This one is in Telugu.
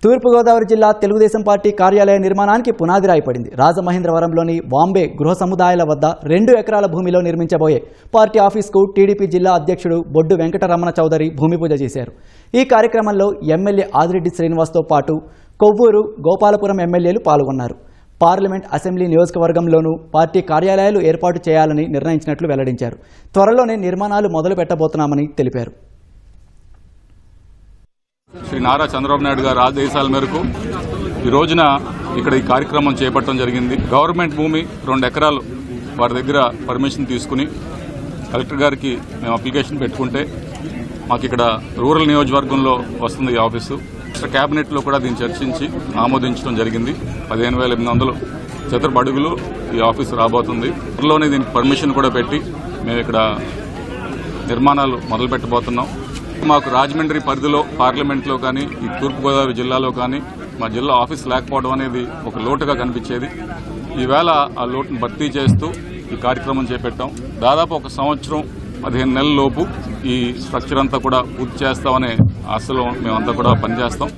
తూర్పుగోదావరి జిల్లా తెలుగుదేశం పార్టీ కార్యాలయ నిర్మాణానికి పునాది రాయపడింది. రాజమహేంద్రవరంలోని బాంబే గృహ సముదాయాల వద్ద 2 ఎకరాల భూమిలో నిర్మించబోయే పార్టీ ఆఫీస్కు టీడీపీ జిల్లా అధ్యక్షుడు బొడ్డు వెంకటరమణ చౌదరి భూమి పూజ చేశారు. ఈ కార్యక్రమంలో ఎమ్మెల్యే ఆదిరెడ్డి శ్రీనివాస్తో పాటు కొవ్వూరు, గోపాలపురం ఎమ్మెల్యేలు పాల్గొన్నారు. పార్లమెంట్, అసెంబ్లీ నియోజకవర్గంలోనూ పార్టీ కార్యాలయాలు ఏర్పాటు చేయాలని నిర్ణయించినట్లు వెల్లడించారు. త్వరలోనే నిర్మాణాలు మొదలు పెట్టబోతున్నామని తెలిపారు. శ్రీ నారా చంద్రబాబు నాయుడు గారి ఆదేశాల మేరకు ఈ రోజున ఇక్కడ ఈ కార్యక్రమం చేపట్టడం జరిగింది. గవర్నమెంట్ భూమి 2 ఎకరాలు వారి దగ్గర పర్మిషన్ తీసుకుని కలెక్టర్ గారికి మేము అప్లికేషన్ పెట్టుకుంటే మాకు ఇక్కడ రూరల్ నియోజకవర్గంలో వస్తుంది ఈ ఆఫీసు. కేబినెట్లో కూడా దీన్ని చర్చించి ఆమోదించడం జరిగింది. 15,800 చదరపు అడుగులు ఈ ఆఫీసు రాబోతుంది. త్వరలోనే దీనికి పర్మిషన్ కూడా పెట్టి మేము ఇక్కడ నిర్మాణాలు మొదలు పెట్టబోతున్నాం. మాకు రాజమండ్రి పరిధిలో పార్లమెంట్లో కానీ ఈ తూర్పుగోదావరి జిల్లాలో కానీ మా జిల్లా ఆఫీస్ లేకపోవడం అనేది ఒక లోటుగా కనిపించేది. ఈవేళ ఆ లోటును భర్తీ చేస్తూ ఈ కార్యక్రమం చేపట్టాం. దాదాపు 1 సంవత్సరం 15 నెలల లోపు ఈ స్ట్రక్చర్ అంతా కూడా పూర్తి చేస్తామనే ఆశలో మేమంతా కూడా పనిచేస్తాం.